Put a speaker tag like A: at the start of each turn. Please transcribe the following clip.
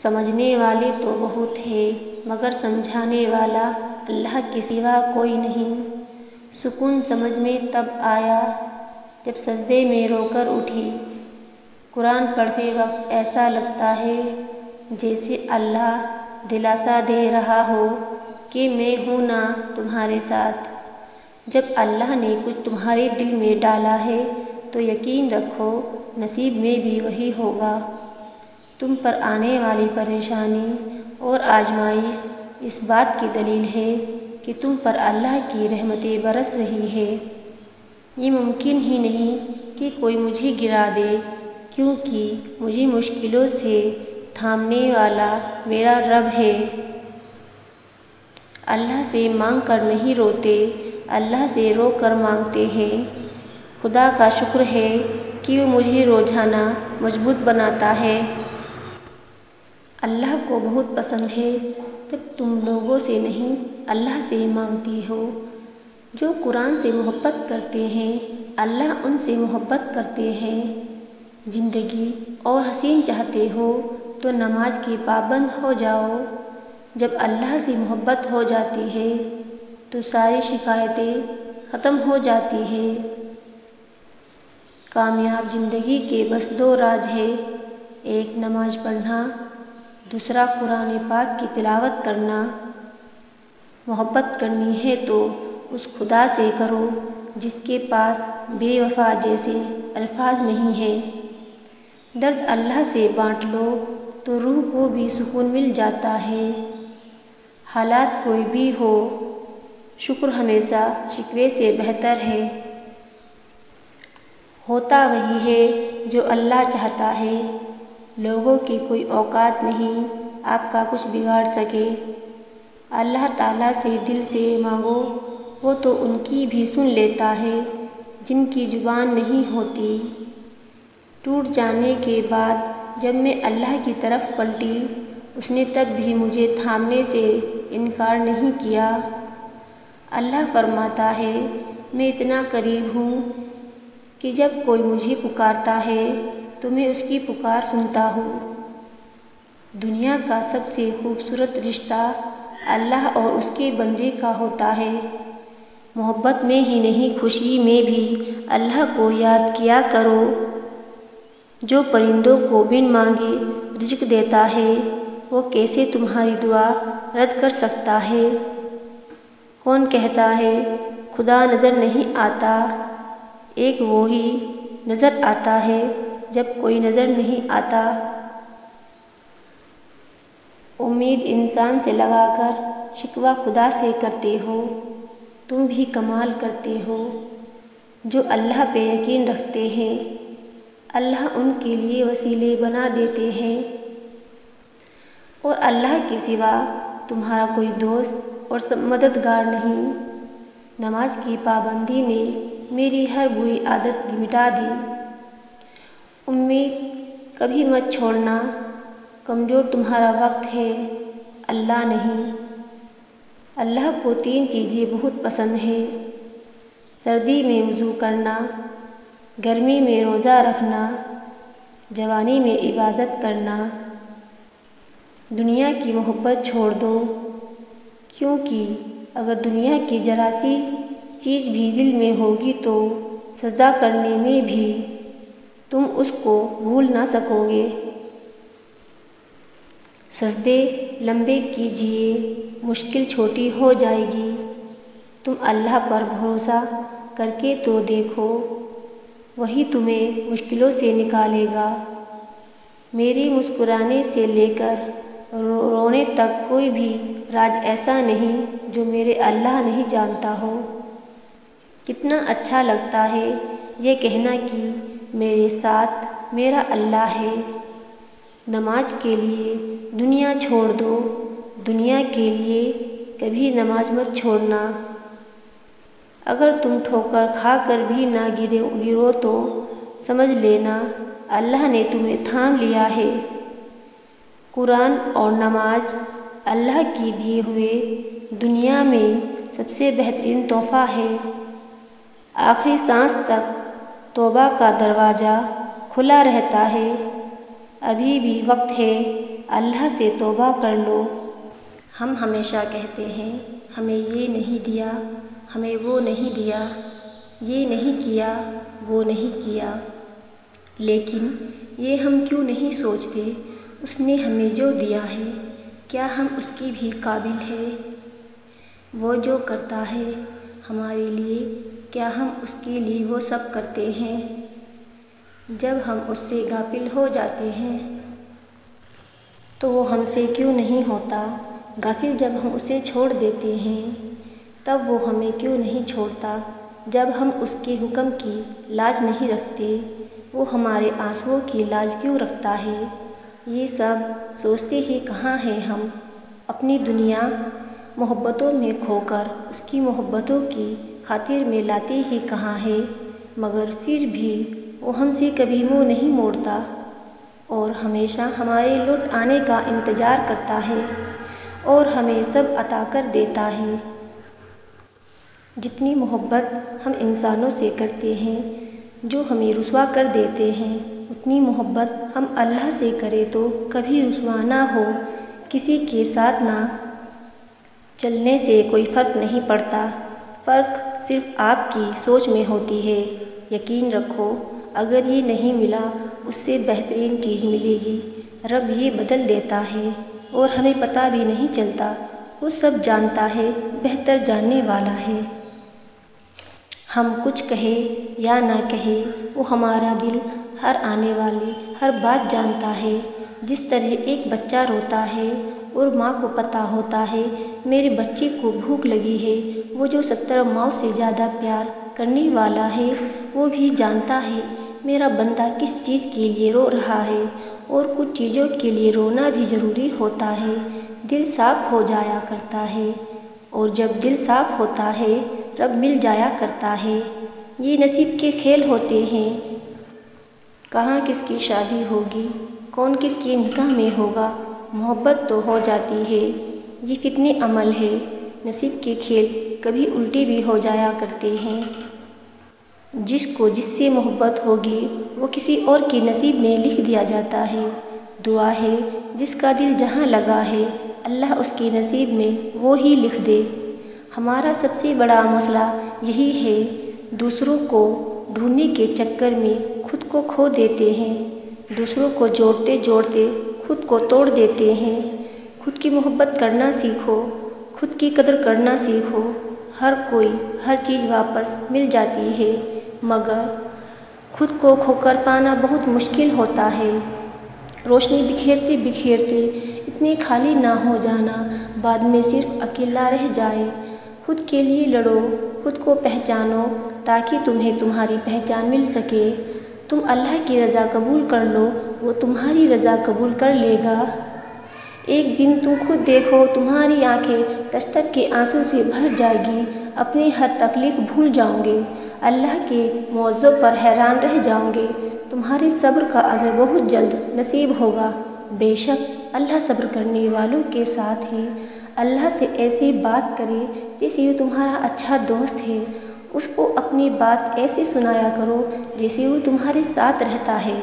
A: سمجھنے والے تو بہت ہیں مگر سمجھانے والا اللہ کے سوا کوئی نہیں۔ سکون سمجھ میں تب آیا جب سجدے میں رو کر اٹھی۔ قرآن پڑھتے وقت ایسا لگتا ہے جیسے اللہ دلاسا دے رہا ہو کہ میں ہوں نا تمہارے ساتھ۔ جب اللہ نے کچھ تمہارے دل میں ڈالا ہے تو یقین رکھو نصیب میں بھی وہی ہوگا۔ تم پر آنے والی پریشانی اور آزمائش اس بات کی دلیل ہے کہ تم پر اللہ کی رحمتیں برس رہی ہے۔ یہ ممکن ہی نہیں کہ کوئی مجھے گرا دے، کیونکہ مجھے مشکلوں سے تھامنے والا میرا رب ہے۔ اللہ سے مانگ کر نہیں روتے، اللہ سے رو کر مانگتے ہیں۔ خدا کا شکر ہے کہ وہ مجھے روزانہ مضبوط بناتا ہے۔ اللہ کو بہت پسند ہے جب تم لوگوں سے نہیں اللہ سے مانگتی ہو۔ جو قرآن سے محبت کرتے ہیں اللہ ان سے محبت کرتے ہیں۔ زندگی اور حسین چاہتے ہو تو نماز کی پابند ہو جاؤ۔ جب اللہ سے محبت ہو جاتی ہے تو ساری شکایتیں ختم ہو جاتی ہیں۔ کامیاب زندگی کے بس دو راز ہیں، ایک نماز پڑھنا، دوسرا قرآن پاک کی تلاوت کرنا۔ محبت کرنی ہے تو اس خدا سے کرو جس کے پاس بے وفا جیسے الفاظ نہیں ہیں۔ درد اللہ سے بانٹ لو تو روح کو بھی سکون مل جاتا ہے۔ حالات کوئی بھی ہو، شکر ہمیشہ شکوے سے بہتر ہے۔ ہوتا وہی ہے جو اللہ چاہتا ہے۔ لوگوں کی کوئی اوقات نہیں آپ کا کچھ بگاڑ سکے۔ اللہ تعالیٰ سے دل سے مانگو، وہ تو ان کی بھی سن لیتا ہے جن کی زبان نہیں ہوتی۔ ٹوٹ جانے کے بعد جب میں اللہ کی طرف پلٹی، اس نے تب بھی مجھے تھامنے سے انکار نہیں کیا۔ اللہ فرماتا ہے، میں اتنا قریب ہوں کہ جب کوئی مجھے پکارتا ہے تو میں اس کی پکار سنتا ہوں۔ دنیا کا سب سے خوبصورت رشتہ اللہ اور اس کے بندے کا ہوتا ہے۔ محبت میں ہی نہیں خوشی میں بھی اللہ کو یاد کیا کرو۔ جو پرندوں کو بن مانگے رزق دیتا ہے وہ کیسے تمہاری دعا رد کر سکتا ہے؟ کون کہتا ہے خدا نظر نہیں آتا؟ ایک وہی نظر آتا ہے جب کوئی نظر نہیں آتا۔ امید انسان سے لگا کر شکوہ خدا سے کرتے ہو۔ تم بھی کمال کرتے ہو۔ جو اللہ پہ یقین رکھتے ہیں اللہ ان کے لیے وسیلے بنا دیتے ہیں، اور اللہ کے سوا تمہارا کوئی دوست اور مددگار نہیں۔ نماز کی پابندی نے میری ہر بری عادت مٹا دی۔ امید کبھی مت چھوڑنا، کمزور تمہارا وقت ہے اللہ نہیں۔ اللہ کو تین چیزیں بہت پسند ہیں، سردی میں وضو کرنا، گرمی میں روزہ رکھنا، جوانی میں عبادت کرنا۔ دنیا کی محبت چھوڑ دو، کیونکہ اگر دنیا کی ذرا سی چیز بھی دل میں ہوگی تو سجدہ کرنے میں بھی تم اس کو بھول نہ سکو گے۔ سجدے لمبے کیجیے، مشکل چھوٹی ہو جائے گی۔ تم اللہ پر بھروسہ کر کے تو دیکھو، وہی تمہیں مشکلوں سے نکالے گا۔ میرے مسکرانے سے لے کر رونے تک کوئی بھی راز ایسا نہیں جو میرے اللہ نہیں جانتا ہو۔ کتنا اچھا لگتا ہے یہ کہنا کہ میرے ساتھ میرا اللہ ہے۔ نماز کے لیے دنیا چھوڑ دو، دنیا کے لیے کبھی نماز مت چھوڑنا۔ اگر تم ٹھوکر کھا کر بھی نہ گرو تو سمجھ لینا اللہ نے تمہیں تھام لیا ہے۔ قرآن اور نماز اللہ کی دیے ہوئے دنیا میں سب سے بہترین تحفہ ہے۔ آخری سانس تک توبہ کا دروازہ کھلا رہتا ہے۔ ابھی بھی وقت ہے، اللہ سے توبہ کر لو۔ ہم ہمیشہ کہتے ہیں ہمیں یہ نہیں دیا، ہمیں وہ نہیں دیا، یہ نہیں کیا، وہ نہیں کیا، لیکن یہ ہم کیوں نہیں سوچتے اس نے ہمیں جو دیا ہے کیا ہم اس کی بھی قابل ہیں؟ وہ جو کرتا ہے ہمارے لیے کیا ہم اس کے لیے وہ سب کرتے ہیں؟ جب ہم اس سے غافل ہو جاتے ہیں تو وہ ہم سے کیوں نہیں ہوتا؟ غافل جب ہم اسے چھوڑ دیتے ہیں تب وہ ہمیں کیوں نہیں چھوڑتا؟ جب ہم اس کے حکم کی لاج نہیں رکھتے وہ ہمارے آنسوؤں کی لاج کیوں رکھتا ہے؟ یہ سب سوچتے ہی کہاں ہیں ہم؟ اپنی دنیا محبتوں میں کھو کر اس کی محبتوں کی خاطر میں لاتے ہی کہاں ہے؟ مگر پھر بھی وہ ہم سے کبھی منہ نہیں موڑتا اور ہمیشہ ہمارے لوٹ آنے کا انتظار کرتا ہے اور ہمیں سب عطا کر دیتا ہے۔ جتنی محبت ہم انسانوں سے کرتے ہیں جو ہمیں رسوا کر دیتے ہیں اتنی محبت ہم اللہ سے کریں تو کبھی رسوا نہ ہو۔ کسی کے ساتھ نہ چلنے سے کوئی فرق نہیں پڑتا، فرق صرف آپ کی سوچ میں ہوتی ہے۔ یقین رکھو اگر یہ نہیں ملا اس سے بہترین چیز ملے گی۔ رب یہ بدل دیتا ہے اور ہمیں پتہ بھی نہیں چلتا، وہ سب جانتا ہے، بہتر جاننے والا ہے۔ ہم کچھ کہیں یا نہ کہیں وہ ہمارا دل ہر آنے والی ہر بات جانتا ہے۔ جس طرح ایک بچہ روتا ہے اور ماں کو پتہ ہوتا ہے میرے بچے کو بھوک لگی ہے، وہ جو 70 ماؤں سے زیادہ پیار کرنے والا ہے وہ بھی جانتا ہے میرا بندہ کس چیز کے لیے رو رہا ہے، اور کچھ چیزوں کے لیے رونا بھی ضروری ہوتا ہے۔ دل صاف ہو جایا کرتا ہے اور جب دل صاف ہوتا ہے رب مل جایا کرتا ہے۔ یہ نصیب کے کھیل ہوتے ہیں، کہاں کس کی شادی ہوگی، کون کس کے نکاح میں ہوگا، محبت تو ہو جاتی ہے۔ یہ کتنے عمل ہے، نصیب کے کھیل کبھی الٹے بھی ہو جایا کرتے ہیں۔ جس کو جس سے محبت ہوگی وہ کسی اور کے نصیب میں لکھ دیا جاتا ہے۔ دعا ہے جس کا دل جہاں لگا ہے اللہ اس کے نصیب میں وہ ہی لکھ دے۔ ہمارا سب سے بڑا مسئلہ یہی ہے، دوسروں کو ڈھونڈنے کے چکر میں خود کو کھو دیتے ہیں، دوسروں کو جوڑتے جوڑتے خود کو توڑ دیتے ہیں۔ خود کی محبت کرنا سیکھو، خود کی قدر کرنا سیکھو۔ ہر کوئی ہر چیز واپس مل جاتی ہے مگر خود کو کھو کر پانا بہت مشکل ہوتا ہے۔ روشنی بکھیرتے بکھیرتے اتنے خالی نہ ہو جانا بعد میں صرف اکیلا رہ جائے۔ خود کے لیے لڑو، خود کو پہچانو تاکہ تمہیں تمہاری پہچان مل سکے۔ تم اللہ کی رضا قبول کر لو، وہ تمہاری رضا قبول کر لے گا۔ ایک دن تم خود دیکھو تمہاری آنکھیں تشتر کے آنسو سے بھر جائے گی، اپنی ہر تکلیف بھول جاؤ گے، اللہ کے معجزوں پر حیران رہ جاؤ گے، تمہارے صبر کا اجر بہت جلد نصیب ہوگا۔ بے شک اللہ صبر کرنے والوں کے ساتھ ہے۔ اللہ سے ایسے بات کرے جیسے وہ تمہارا اچھا دوست ہے، اس کو اپنی بات ایسے سنایا کرو جیسے وہ تمہارے ساتھ رہتا ہے۔